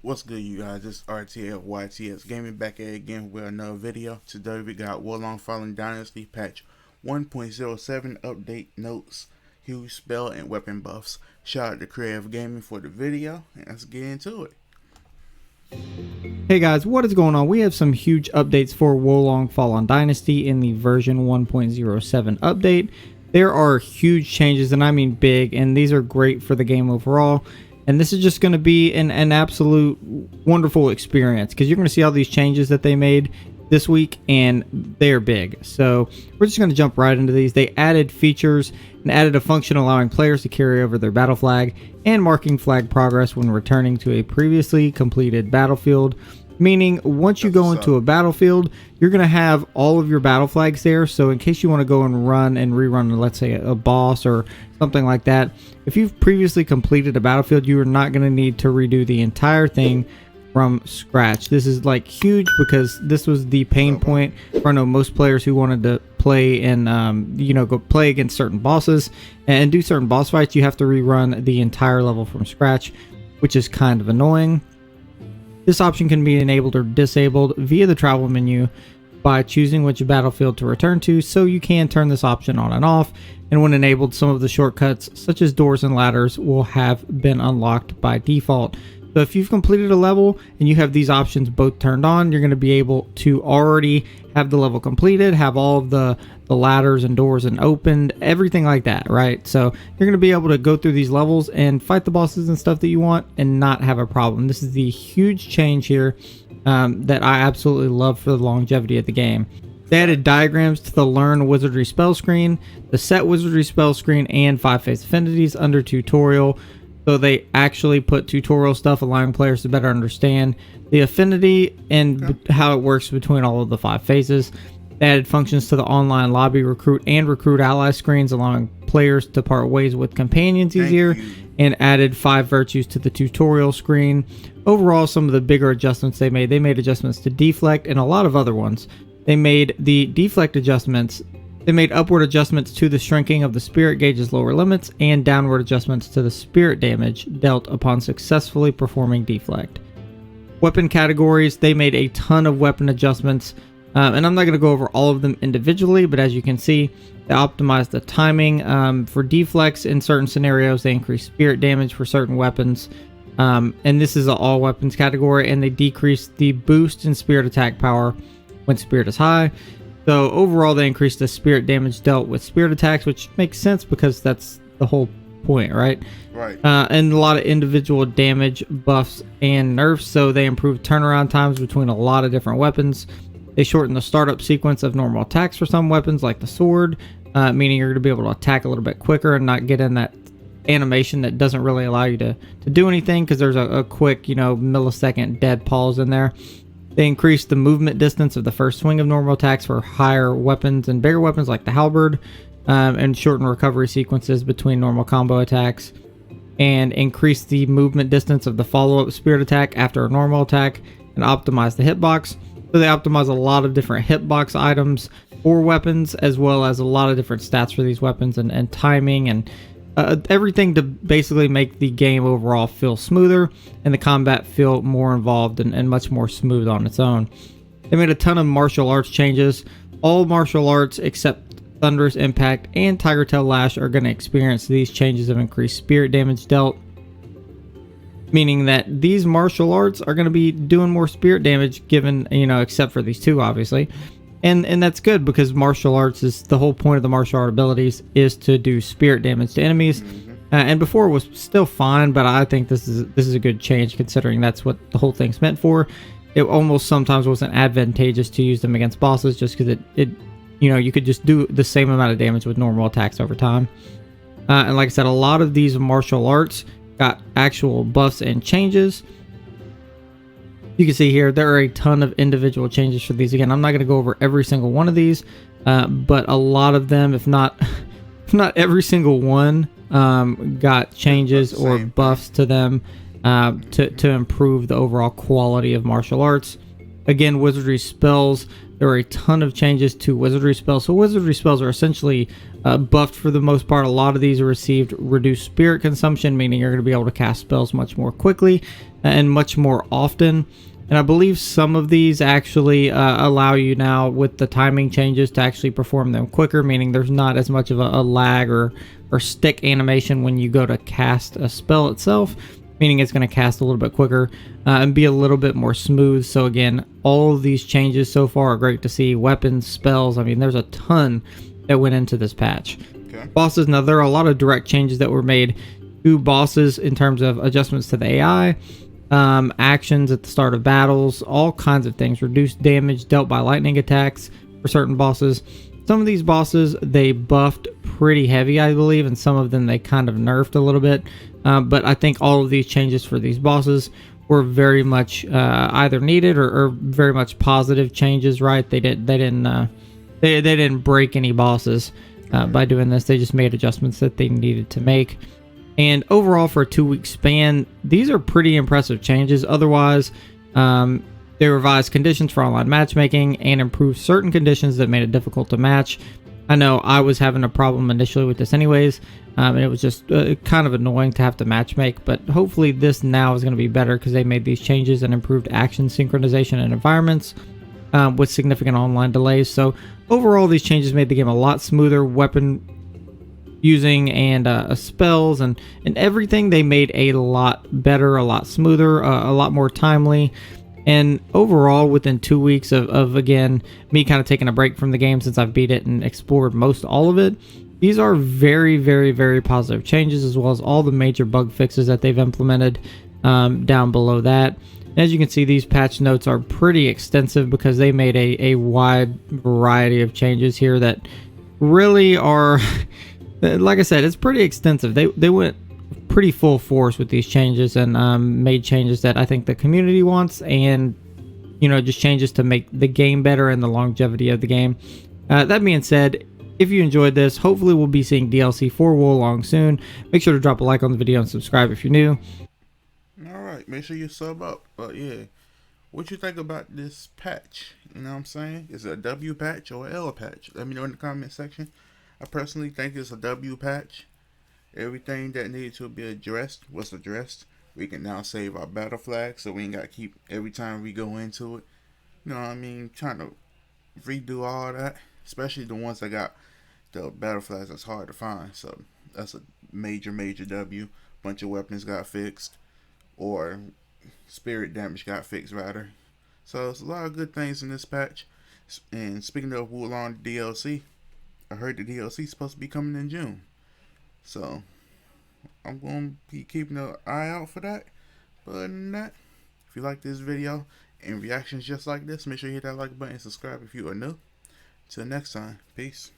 What's good, you guys? It's RTL YTSGaming back at it again with another video. Today we got Warlong Fallen Dynasty Patch 1.07 update notes, huge spell and weapon buffs. Shout out to Creative Gaming for the video, and let's get into it. Hey guys, what is going on? We have some huge updates for Warlong Fallen Dynasty in the version 1.07 update. There are huge changes, and I mean big, and these are great for the game overall. And this is just going to be an absolute wonderful experience because you're going to see all these changes that they made this week, and they're big. So we're just going to jump right into these. They added features and added a function allowing players to carry over their battle flag and marking flag progress when returning to a previously completed battlefield. Meaning, once you go into a battlefield, you're going to have all of your battle flags there. So in case you want to go and run and rerun, let's say, a boss or something like that, if you've previously completed a battlefield, you are not going to need to redo the entire thing from scratch. This is like huge because this was the pain point for I know most players who wanted to play and go play against certain bosses and do certain boss fights. You have to rerun the entire level from scratch, which is kind of annoying. This option can be enabled or disabled via the travel menu by choosing which battlefield to return to, so you can turn this option on and off, and when enabled, some of the shortcuts such as doors and ladders will have been unlocked by default. So if you've completed a level and you have these options both turned on, you're going to be able to already have the level completed, have all of the ladders and doors and opened, everything like that, right? So you're going to be able to go through these levels and fight the bosses and stuff that you want and not have a problem. This is the huge change here that I absolutely love for the longevity of the game. They added diagrams to the Learn Wizardry spell screen, the Set Wizardry spell screen, and 5-phase affinities under Tutorial. So they actually put tutorial stuff, allowing players to better understand the affinity and how it works between all of the 5 phases. They added functions to the online lobby recruit and recruit ally screens, allowing players to part ways with companions easier, and added 5 virtues to the tutorial screen. Overall, some of the bigger adjustments they made adjustments to deflect and a lot of other ones. They made the deflect adjustments. They made upward adjustments to the shrinking of the spirit gauge's lower limits and downward adjustments to the spirit damage dealt upon successfully performing deflect. Weapon categories, they made a ton of weapon adjustments, and I'm not going to go over all of them individually, but as you can see, they optimized the timing for deflects in certain scenarios. They increased spirit damage for certain weapons, and this is an all weapons category, and they decreased the boost in spirit attack power when spirit is high. So overall, they increased the spirit damage dealt with spirit attacks, which makes sense because that's the whole point, right? Right. And a lot of individual damage buffs and nerfs, so they improved turnaround times between a lot of different weapons. They shortened the startup sequence of normal attacks for some weapons, like the sword, meaning you're going to be able to attack a little bit quicker and not get in that animation that doesn't really allow you to do anything because there's a quick, millisecond dead pause in there. They increased the movement distance of the first swing of normal attacks for higher weapons and bigger weapons like the halberd, and shortened recovery sequences between normal combo attacks, and increased the movement distance of the follow-up spirit attack after a normal attack, and optimized the hitbox. So they optimize a lot of different hitbox items for weapons, as well as a lot of different stats for these weapons and timing and everything to basically make the game overall feel smoother and the combat feel more involved and much more smooth on its own. They made a ton of martial arts changes. All martial arts except Thunderous Impact and Tiger Tail Lash are going to experience these changes of increased spirit damage dealt, meaning that these martial arts are going to be doing more spirit damage given, except for these two, obviously. And that's good because martial arts is the whole point of the martial art abilities is to do spirit damage to enemies. And before it was still fine, but I think this is a good change considering that's what the whole thing's meant for. It almost sometimes wasn't advantageous to use them against bosses just because you could just do the same amount of damage with normal attacks over time. And like I said, a lot of these martial arts got actual buffs and changes. You can see here, there are a ton of individual changes for these. Again, I'm not going to go over every single one of these, but a lot of them, if not every single one, got changes or buffs to them to improve the overall quality of martial arts. Again, wizardry spells, there are a ton of changes to wizardry spells. So wizardry spells are essentially buffed for the most part. A lot of these are received reduced spirit consumption, meaning you're going to be able to cast spells much more quickly and much more often. And I believe some of these actually allow you now, with the timing changes, to actually perform them quicker, meaning there's not as much of a lag or stick animation when you go to cast a spell itself, meaning it's going to cast a little bit quicker and be a little bit more smooth. So again, all of these changes so far are great to see. Weapons, spells, I mean, there's a ton that went into this patch. Okay. Bosses, now there are a lot of direct changes that were made to bosses in terms of adjustments to the AI, actions at the start of battles, all kinds of things. Reduced damage dealt by lightning attacks for certain bosses. Some of these bosses they buffed pretty heavy, I believe, and some of them they kind of nerfed a little bit. But I think all of these changes for these bosses were very much either needed or very much positive changes. Right? They didn't break any bosses by doing this. They just made adjustments that they needed to make. And overall, for a 2-week span, these are pretty impressive changes. Otherwise, they revised conditions for online matchmaking and improved certain conditions that made it difficult to match. I know I was having a problem initially with this anyways, and it was just kind of annoying to have to matchmake, but hopefully this now is going to be better because they made these changes and improved action synchronization and environments with significant online delays. So overall, these changes made the game a lot smoother. Weapon using and spells and everything they made a lot better, a lot smoother, a lot more timely. And overall, within 2 weeks of again me kind of taking a break from the game since I've beat it and explored most all of it, these are very, very, very positive changes, as well as all the major bug fixes that they've implemented down below that. As you can see, these patch notes are pretty extensive because they made a wide variety of changes here that really are like I said, it's pretty extensive. They went pretty full force with these changes and made changes that I think the community wants, and just changes to make the game better and the longevity of the game. That being said, if you enjoyed this, hopefully we'll be seeing DLC for Wolong soon. Make sure to drop a like on the video and subscribe if you're new. Alright, make sure you sub up. But yeah, what you think about this patch? You know what I'm saying? Is it a W patch or an L patch? Let me know in the comment section. I personally think it's a W patch. Everything that needed to be addressed was addressed. We can now save our battle flag, so we ain't got to keep every time we go into it. You know what I mean? Trying to redo all that, especially the ones that got the battle flags that's hard to find. So that's a major W. Bunch of weapons got fixed, or spirit damage got fixed rather. So it's a lot of good things in this patch. And speaking of Wulong DLC, I heard the DLC is supposed to be coming in June. So I'm going to be keeping an eye out for that. But other than that, if you like this video and reactions just like this, make sure you hit that like button and subscribe if you are new. Till next time, peace.